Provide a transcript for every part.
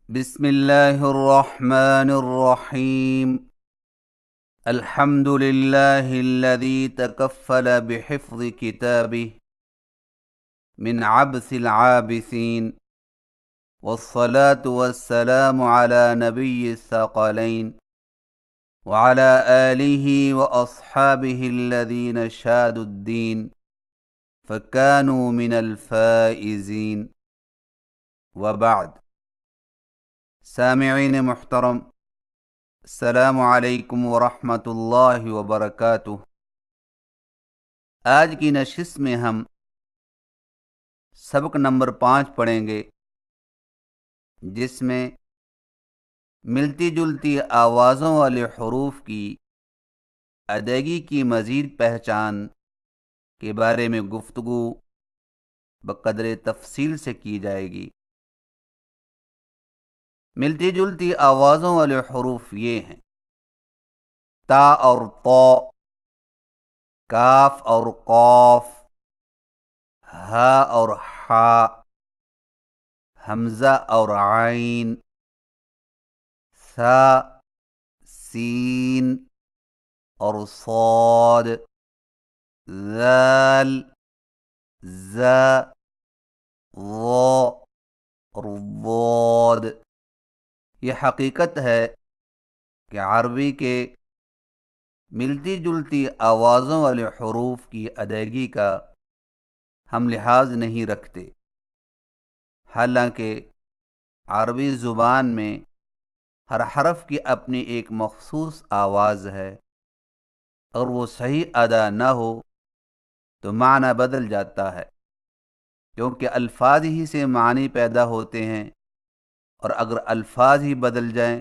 بسم الله الرحمن الرحيم. الحمد لله الذي تكفل بحفظ كتابه من عبث العابثين، والصلاة والسلام على نبي الثقلين وعلى آله وأصحابه الذين شادوا الدين فكانوا من الفائزين، وبعد. سامعین محترم، السلام علیکم ورحمۃ اللہ وبرکاتہ۔ آج کی نشست میں ہم سبق نمبر 5 پڑھیں گے، جس میں ملتی جلتی آوازوں والے حروف کی ادائیگی کی مزید پہچان کے بارے میں گفتگو بقدر تفصیل سے کی جائے گی۔ ملتی جلتی آوازوں والے حروف یہ ہیں: تا اور طا، کاف اور قاف، ہا اور حا، حمزہ اور عین، ثا، سین اور صاد، ذال، ذا، ظا اور ضاد۔ یہ حقیقت ہے کہ عربی کے ملتی جلتی آوازوں والے حروف کی ادائیگی کا ہم لحاظ نہیں رکھتے، حالانکہ عربی زبان میں ہر حرف کی اپنی ایک مخصوص آواز ہے۔ اگر وہ صحیح ادا نہ ہو تو معنی بدل جاتا ہے، کیونکہ الفاظ ہی سے معنی پیدا ہوتے ہیں، اور اگر الفاظ ہی بدل جائیں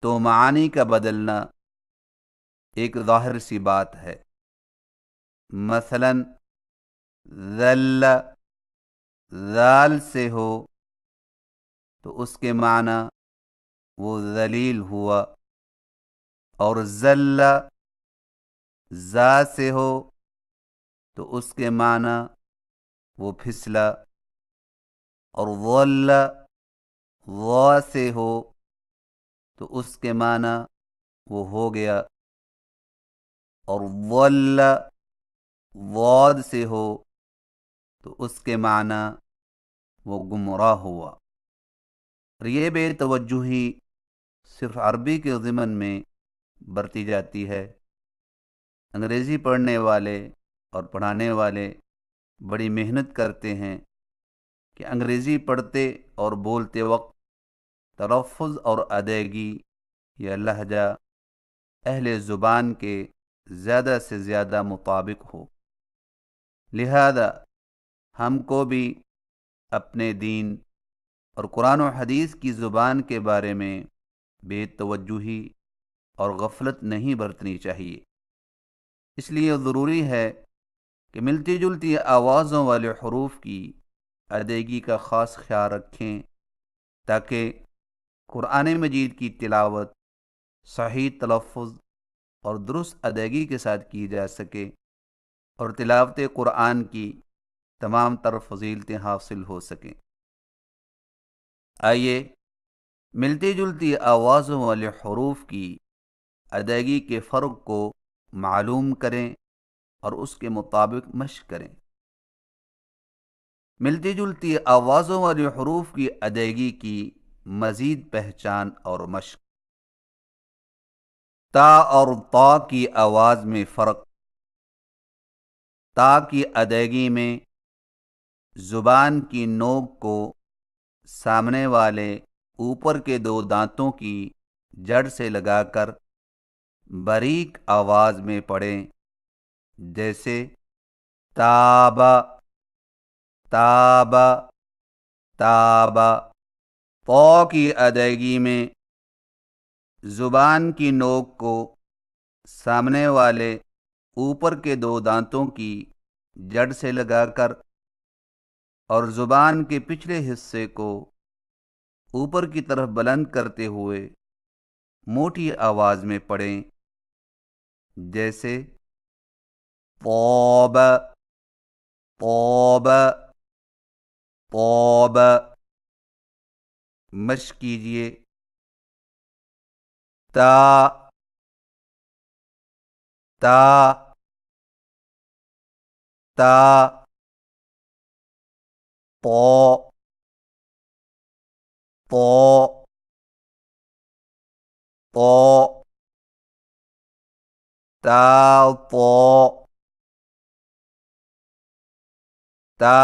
تو معانی کا بدلنا ایک ظاہر سی بات ہے۔ مثلا ذل، ذال سے ہو تو اس کے معنی وہ ذلیل ہوا، اور ذل ذا سے ہو تو اس کے معنی وہ پھسلا، اور ضل ضا سے ہو تو اس کے معنی وہ ہو گیا، اور ضل ضاد سے ہو تو اس کے معنی وہ گمراہ ہوا۔ اور یہ بے توجہی صرف عربی کے ضمن میں برتی جاتی ہے۔ انگریزی پڑھنے والے اور پڑھانے والے بڑی محنت کرتے ہیں کہ انگریزی پڑھتے اور بولتے وقت تلفظ اور ادائیگی یا لہجہ اہل زبان کے زیادہ سے زیادہ مطابق ہو۔ لہذا ہم کو بھی اپنے دین اور قرآن و حدیث کی زبان کے بارے میں بے توجہی اور غفلت نہیں برتنی چاہیے۔ اس لیے ضروری ہے کہ ملتی جلتی آوازوں والے حروف کی ادائیگی کا خاص خیال رکھیں، تاکہ قرآن مجید کی تلاوت صحیح تلفظ اور درست ادائیگی کے ساتھ کی جا سکے، اور تلاوت قرآن کی تمام تر فضیلتیں حاصل ہو سکیں۔ آئیے ملتی جلتی آوازوں والے حروف کی ادائیگی کے فرق کو معلوم کریں اور اس کے مطابق مشق کریں۔ ملتی جلتی آوازوں والے حروف کی ادائیگی کی مزید پہچان اور مشق۔ تا اور طا کی آواز میں فرق۔ تا کی ادائیگی میں زبان کی نوک کو سامنے والے اوپر کے 2 دانتوں کی جڑ سے لگا کر باریک آواز میں پڑھیں، جیسے تابا، تابا، تابا۔ طا کی ادائیگی میں زبان کی نوک کو سامنے والے اوپر کے 2 دانتوں کی جڑ سے لگا کر اور زبان کے پچھلے حصے کو اوپر کی طرف بلند کرتے ہوئے موٹی آواز میں پڑھیں، جیسے طاب، طاب، طاب۔ مشق کیجیے. تا تا تا پو پو پو تا پو تا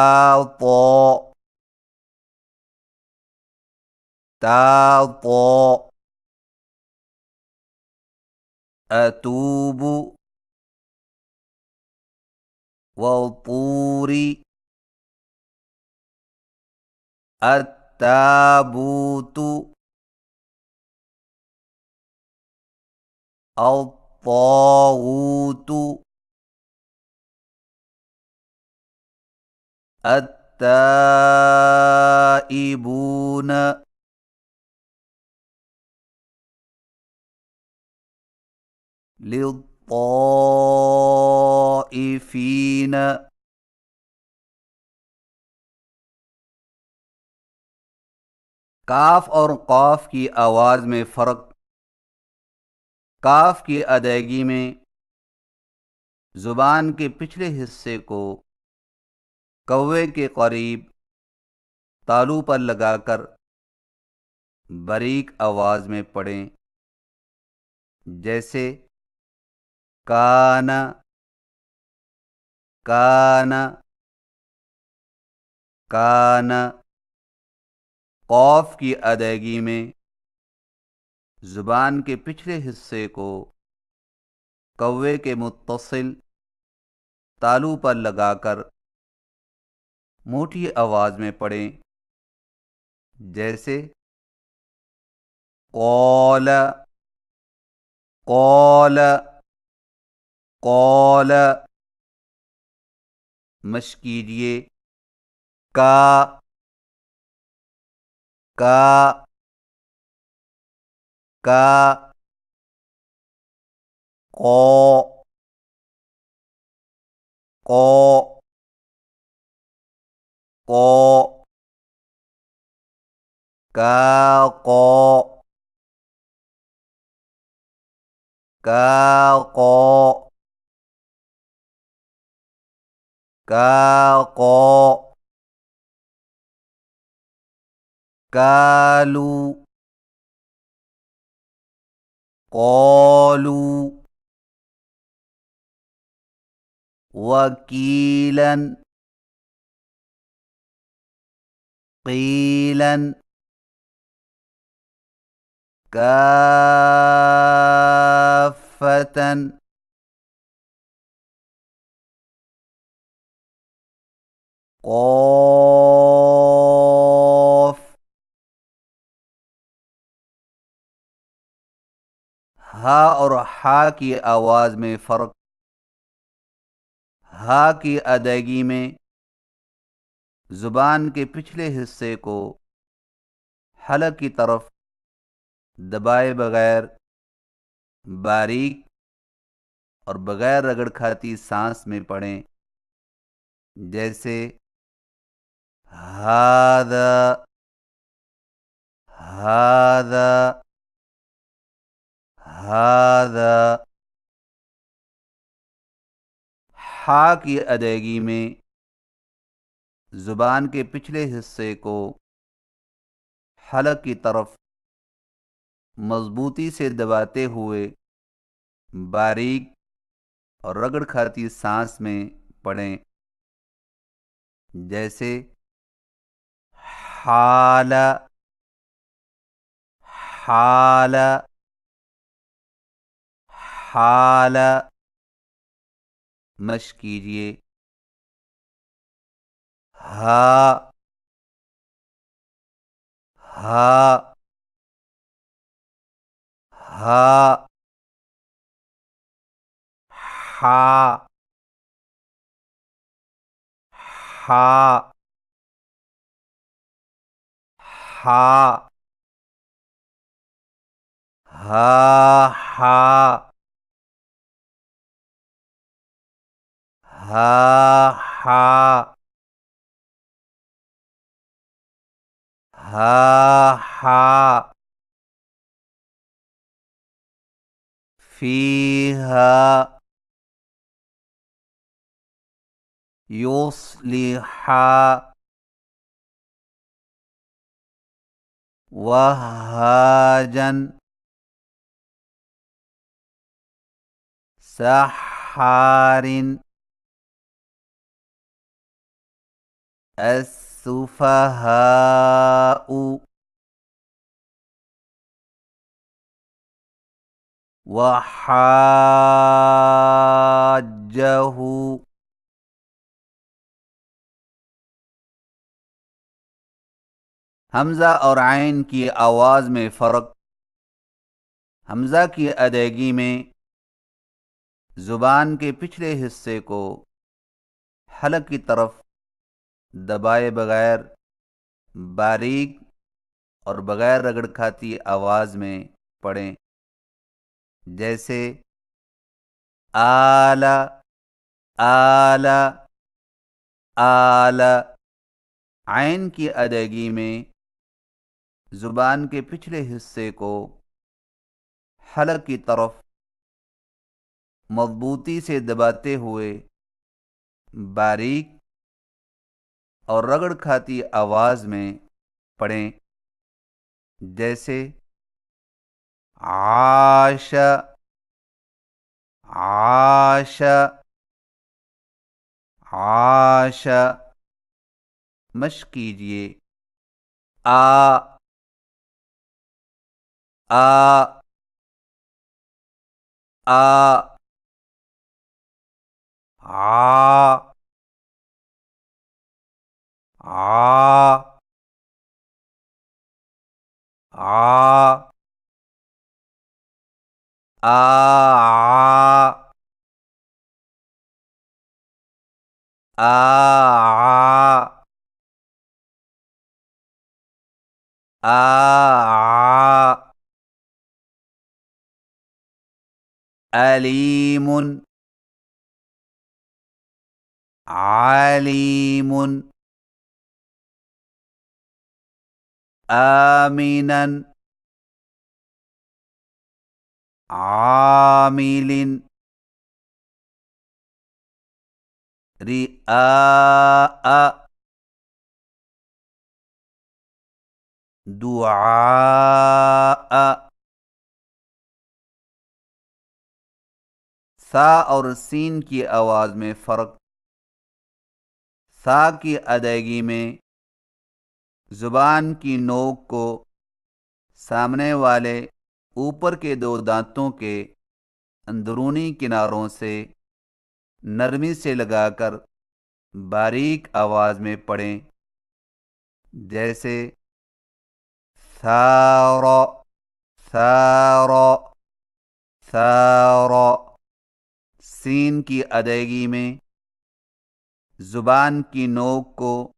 پو تا پو اتوب والطور التابوت الطاغوت التائبون للطائفین. کاف اور قاف کی آواز میں فرق. کاف کی ادائیگی میں زبان کے پچھلے حصے کو کوے کے قریب تالو پر لگا کر باریک آواز میں پڑھیں، جیسے کانا کانا کانا. قاف کی ادائیگی میں زبان کے پچھلے حصے کو کوے کے متصل تالو پر لگا کر موٹی آواز میں پڑھیں، جیسے قول قول قول. مشق کیجیے. کا کا کا قو قو قو کا قو کا قو کا قو کالو قولو وکیلن قیلن کافتن. قوف ہا اور ہا کی آواز میں فرق. ہا کی ادائیگی میں زبان کے پچھلے حصے کو حلق کی طرف دبائے بغیر باریک اور بغیر رگڑ کھاتی سانس میں پڑھیں، جیسے ہذا ہذا ہذا. ہا کی ادائیگی میں زبان کے پچھلے حصے کو حلق کی طرف مضبوطی سے دباتے ہوئے باریک اور رگڑ کھاتی سانس میں پڑھیں، جیسے حال حال حال. مشق کیجیے. ہا ہا ہا ہا ہا ہا ہا ہا ہا ہا ها حا فيها يصلحا وهاجا سحار السفهاء وحاجه حمزہ اور عین کی آواز میں فرق۔ حمزہ کی ادائیگی میں زبان کے پچھلے حصے کو حلق کی طرف دبائے بغیر باریک اور بغیر رگڑ کھاتی آواز میں پڑھیں، جیسے آل آل آل۔ عین کی ادائیگی میں زبان کے پچھلے حصے کو حلق کی طرف مضبوطی سے دباتے ہوئے باریک اور رگڑ کھاتی آواز میں پڑھیں، جیسے عاش عاش عاش۔ مشق کیجئے۔ آ آ آ عا عا عا آ آ آ علیم علیم آمنا عامل رئاء دعاء۔ سا اور سین کی آواز میں فرق۔ سا کی ادائیگی میں زبان کی نوک کو سامنے والے اوپر کے دو دانتوں کے اندرونی کناروں سے نرمی سے لگا کر باریک آواز میں پڑھیں، جیسے ثار ثار ثار۔ سین کی ادائیگی میں زبان کی نوک کو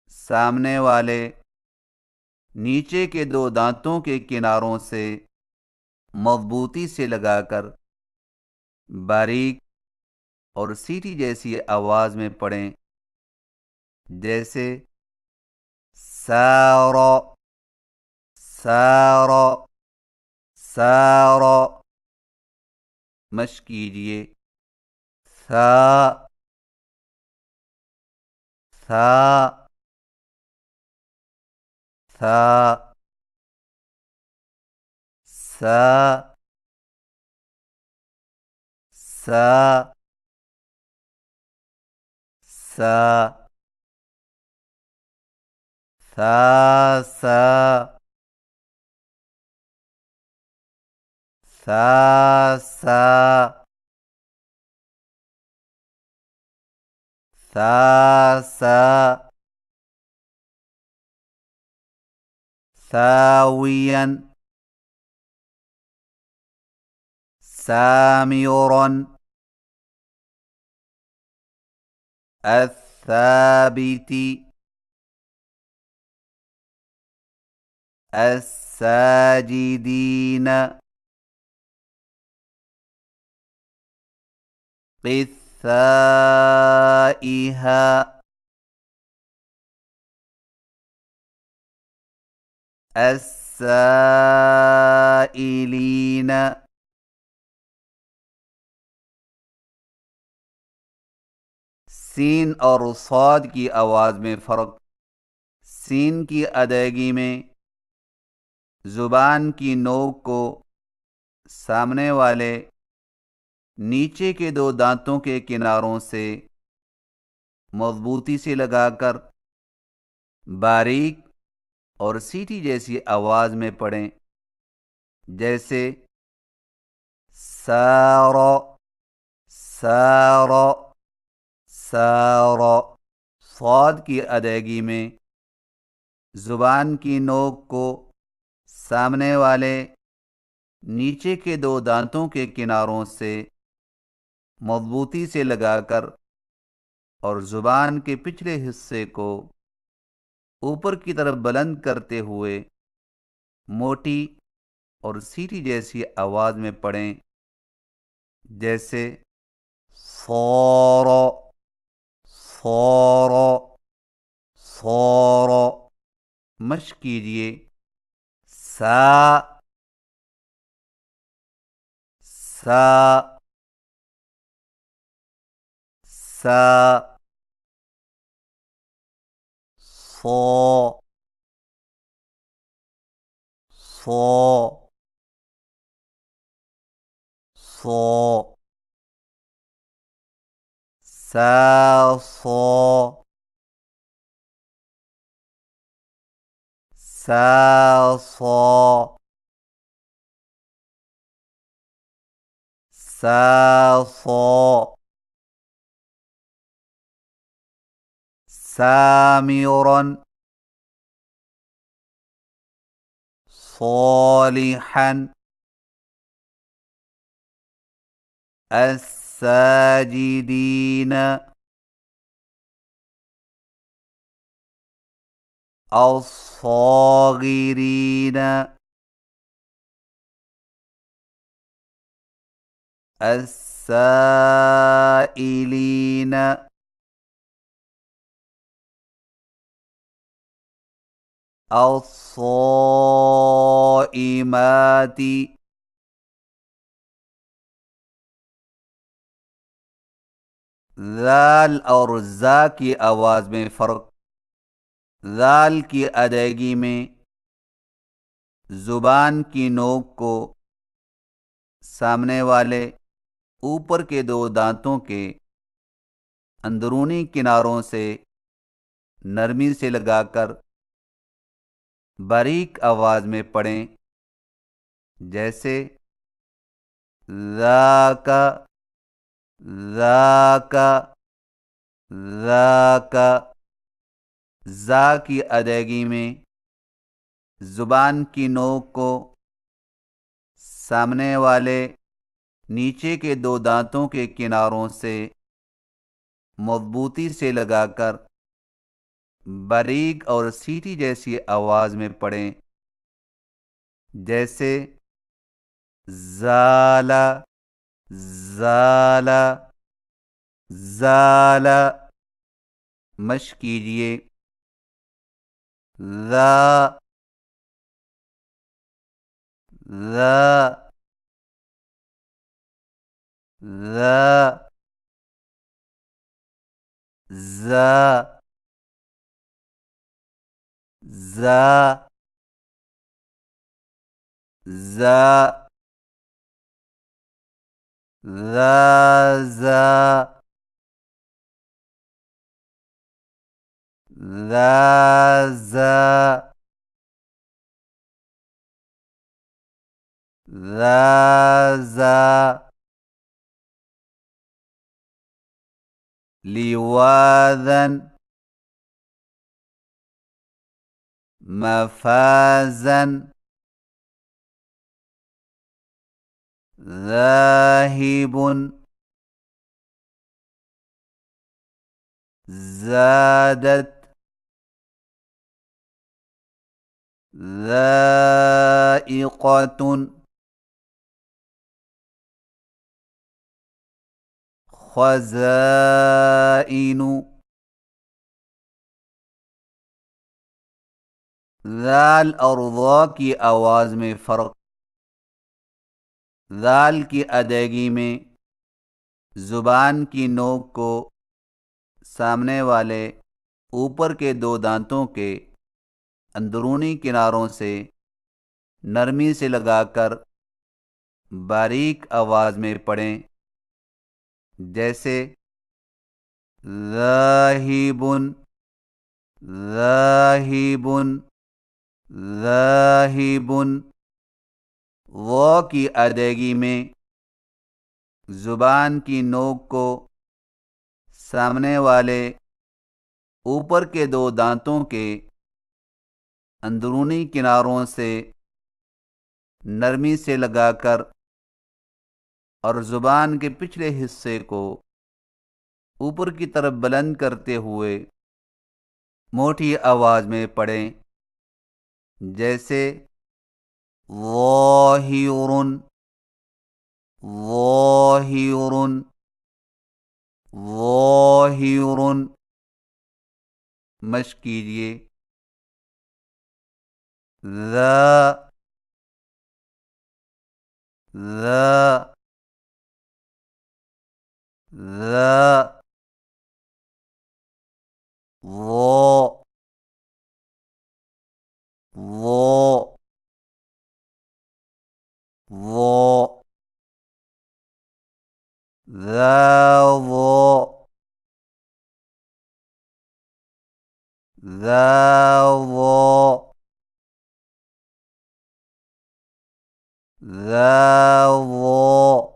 سامنے والے نیچے کے دو دانتوں کے کناروں سے مضبوطی سے لگا کر باریک اور سیٹی جیسی آواز میں پڑھیں، جیسے سار سار سار۔ مشق کیجئے۔ سا سا سا سا سا سا سا سا سا سا سا سا ساويا سامرا الثابت الساجدين قثائها السائلین. سین اور صاد کی آواز میں فرق. سین کی ادائیگی میں زبان کی نوک کو سامنے والے نیچے کے دو دانتوں کے کناروں سے مضبوطی سے لگا کر باریک اور سیٹی جیسی آواز میں پڑھیں، جیسے سار سار سار. صاد کی ادائیگی میں زبان کی نوک کو سامنے والے نیچے کے دو دانتوں کے کناروں سے مضبوطی سے لگا کر اور زبان کے پچھلے حصے کو اوپر کی طرف بلند کرتے ہوئے موٹی اور سیٹی جیسی آواز میں پڑھیں، جیسے صور صور صور. مشق کیجئے. سا سا سا. صو صو صو. سا صو سا صو. سا صو. سامرا صالحا. الساجدين الصاغرين السائلين. الصائمات. ذال اور زا کی آواز میں فرق. ذال کی ادائیگی میں زبان کی نوک کو سامنے والے اوپر کے دو دانتوں کے اندرونی کناروں سے نرمی سے لگا کر باریک آواز میں پڑھیں، جیسے ذاک ذاک ذاک. زا کی ادائیگی میں زبان کی نوک کو سامنے والے نیچے کے دو دانتوں کے کناروں سے مضبوطی سے لگا کر باریک اور سیٹی جیسی آواز میں پڑھیں، جیسے زال زال زال. مشق کیجئے. ذا ذا ذا ذا ذا ذا ذا ذا ذا. لواذا مفازا ذاهب زادت ذائقة خزائن ذال اور وا کی آواز میں فرق۔ ذال کی ادائیگی میں زبان کی نوک کو سامنے والے اوپر کے دو دانتوں کے اندرونی کناروں سے نرمی سے لگا کر باریک آواز میں پڑھیں، جیسے ذاہبن، ذاہبن، ذاہبن۔ وا کی ادائیگی میں زبان کی نوک کو سامنے والے اوپر کے دو دانتوں کے اندرونی کناروں سے نرمی سے لگا کر اور زبان کے پچھلے حصے کو اوپر کی طرف بلند کرتے ہوئے موٹی آواز میں پڑھیں، جیسے ظاہر، ظاہر، ظاہر۔ مشق کیجیے۔ ذا، ذا، ذا، ظا، ظا، ظا، ذا، ظا، ذا، ظا، ذا، ظا۔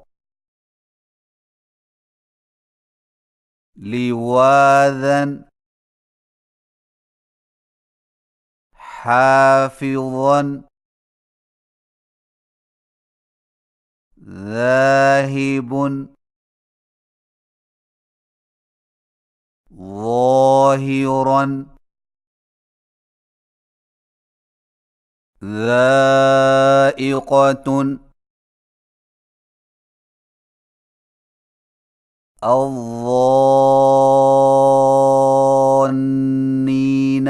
لواذا، حافظا، ذاهب، ظاهرا، ذائقة، الظانين۔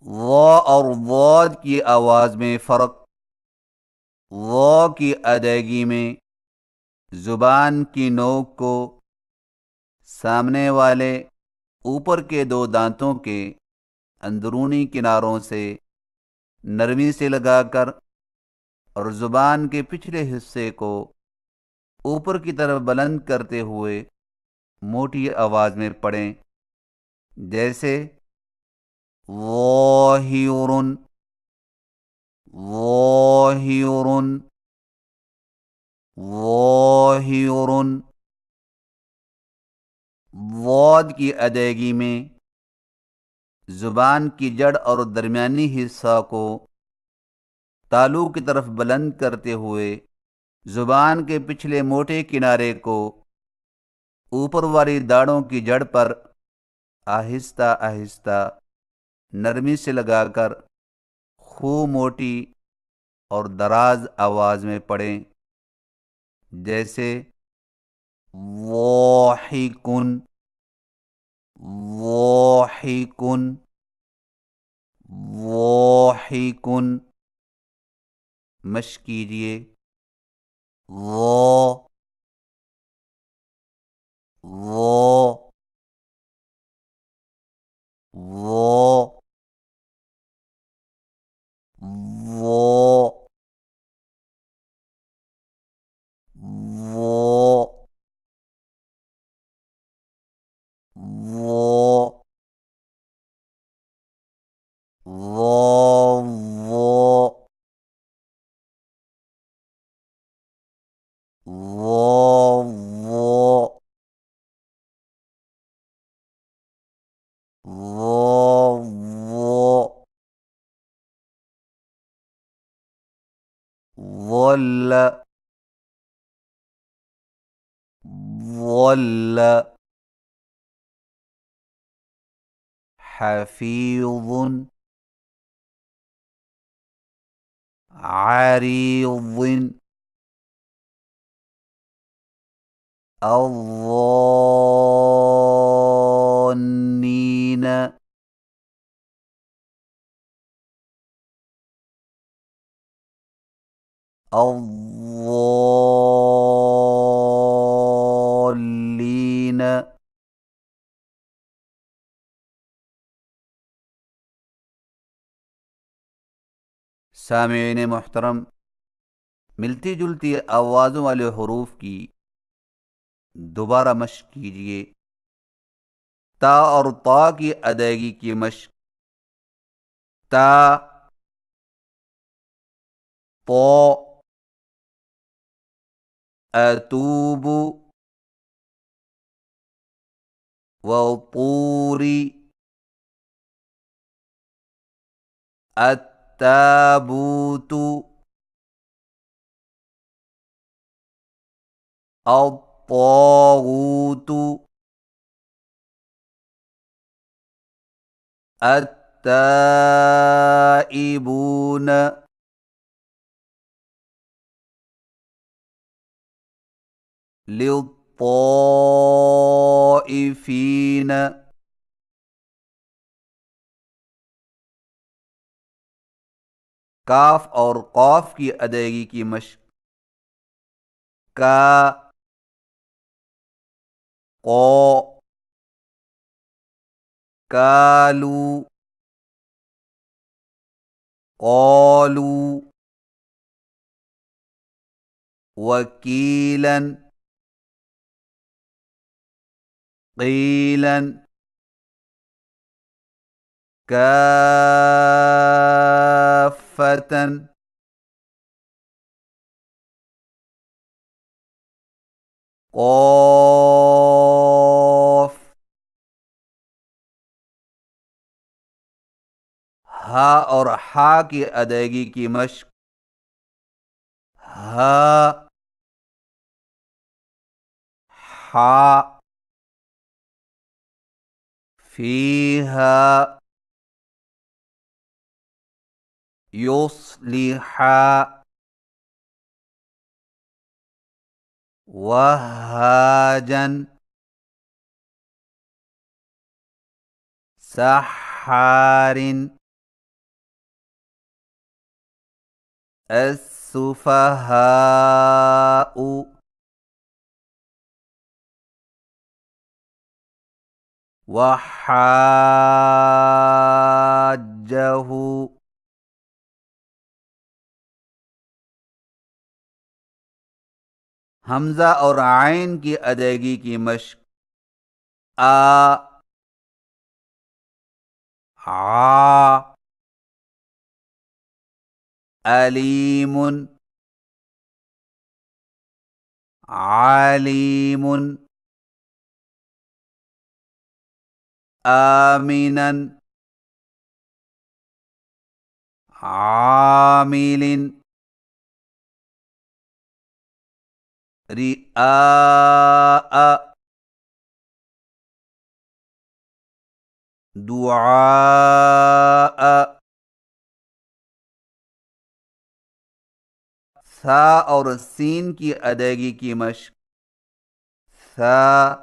ظا اور ضاد کی آواز میں فرق۔ ظا کی ادائیگی میں زبان کی نوک کو سامنے والے اوپر کے دو دانتوں کے اندرونی کناروں سے نرمی سے لگا کر اور زبان کے پچھلے حصے کو اوپر کی طرف بلند کرتے ہوئے موٹی آواز میں پڑھیں، جیسے ظاہر، ظاہر، ظاہر۔ ضاد کی ادائیگی میں زبان کی جڑ اور درمیانی حصہ کو تالو کی طرف بلند کرتے ہوئے زبان کے پچھلے موٹے کنارے کو اوپر والی داڑھوں کی جڑ پر آہستہ آہستہ نرمی سے لگا کر خوب موٹی اور دراز آواز میں پڑھیں، جیسے ضاحکن، ضاحکن، ضاحکن۔ مشق کیجیے۔ ضا، ضا، ضا، ضا، ضا، ضا، ضا، ضا، ضا، ظل، ظل، حفیظ، عریض، الظالمين، الضالین. سامعین محترم، ملتی جلتی آوازوں والے حروف کی دوبارہ مشق کیجیے. تا اور طا کی ادائیگی کی مشق. تا، طو، اتوب، وطور، التابوت، الطاغوت، التائبون. للطائفین. کاف اور قاف کی ادائیگی کی مشق. کا، قو، کالو، قالو، وکیلا، قیلا، کافة. قاف. ہا اور ہا کی ادائیگی کی مشق. ہا، ہا، فیہا، یصلحا، وہاجا، سحار، السفہاء، وحاجہ. حمزہ اور عین کی ادائیگی کی مشق. آ، عا، علیم، عالیم، آمنا، عامل، رئاء، دعاء. ثا اور سین کی ادائیگی کی مشق. ثا،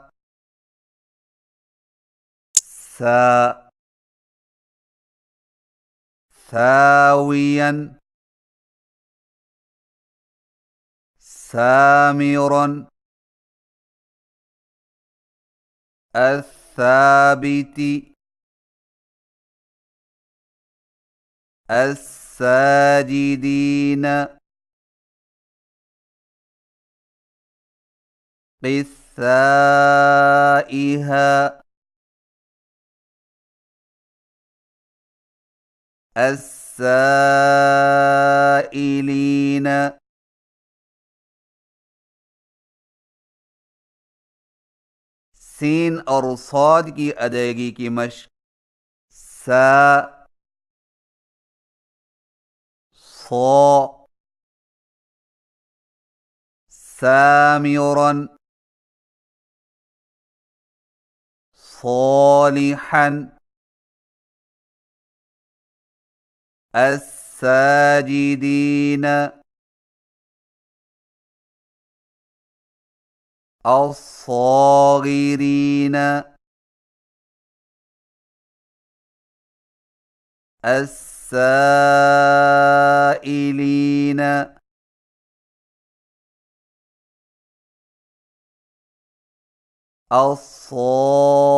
سا، ثاویا، سامرا، الثابت، الساجدین، قثائها، السائلین. سین اور صاد کی ادائیگی کی مشق. سا، صا، سامرا، صالحا، الساجدین، الصاغرین، السائلین. الصائمات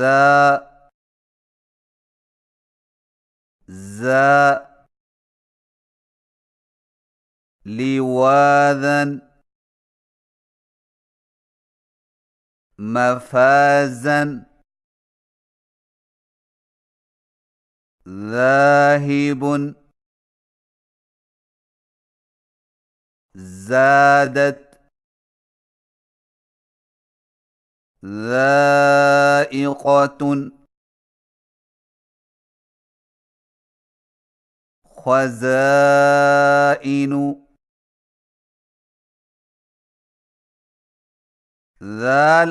ذا ذا لواذا مفازا ذاهب زادت ذائقة خزائن ذال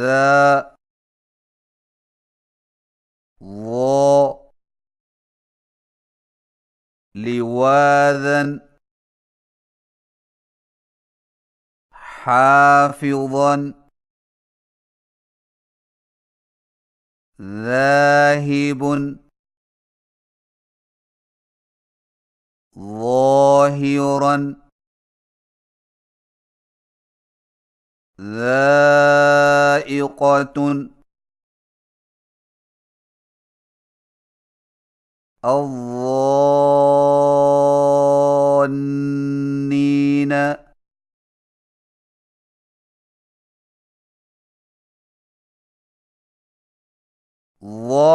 ذا ضا لواذا حافظا ذاهب ظاهرا ذائقة الظانين ضا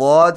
ضاد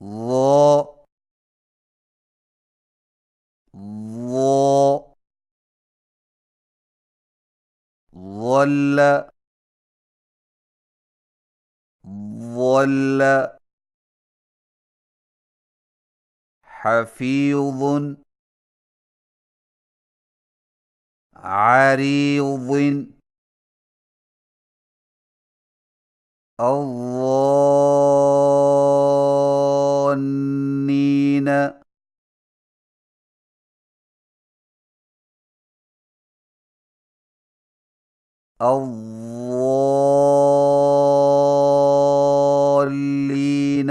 ضا ضا ظل ظل حفيظ عريض الظانين الضالين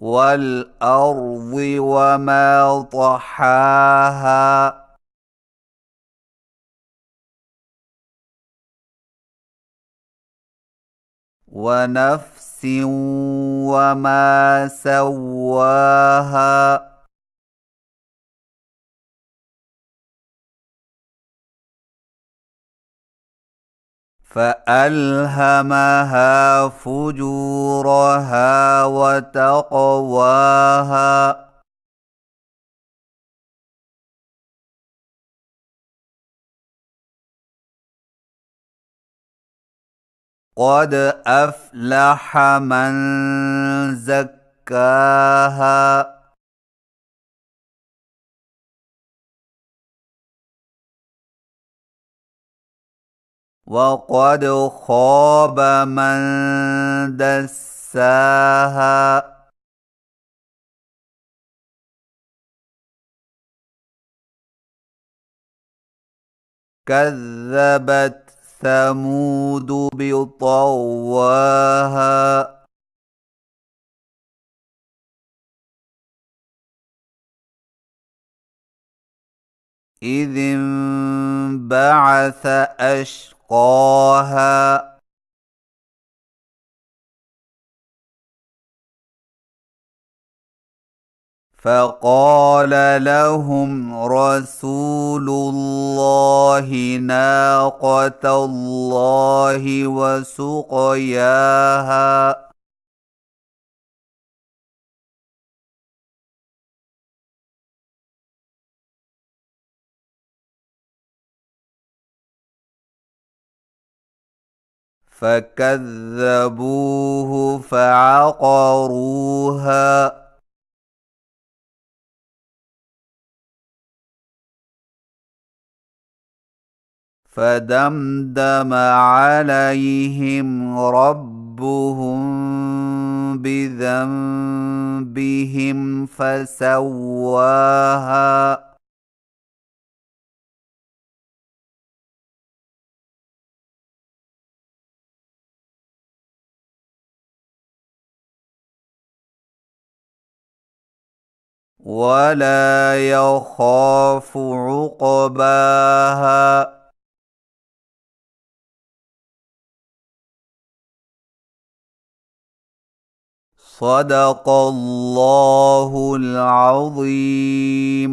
والأرض وما طحاها ونفس وما سواها فألهمها فجورها وتقواها قد أفلح من زكاها وقد خاب من دساها كذبت ثمود بطغواها إذ انبعث أشقاها فقال لهم رسول الله ناقة الله وسقياها فكذبوه فعقروها فدمدم عليهم ربهم بذنبهم فسواها ولا يخاف عقباها صدق الله العظيم.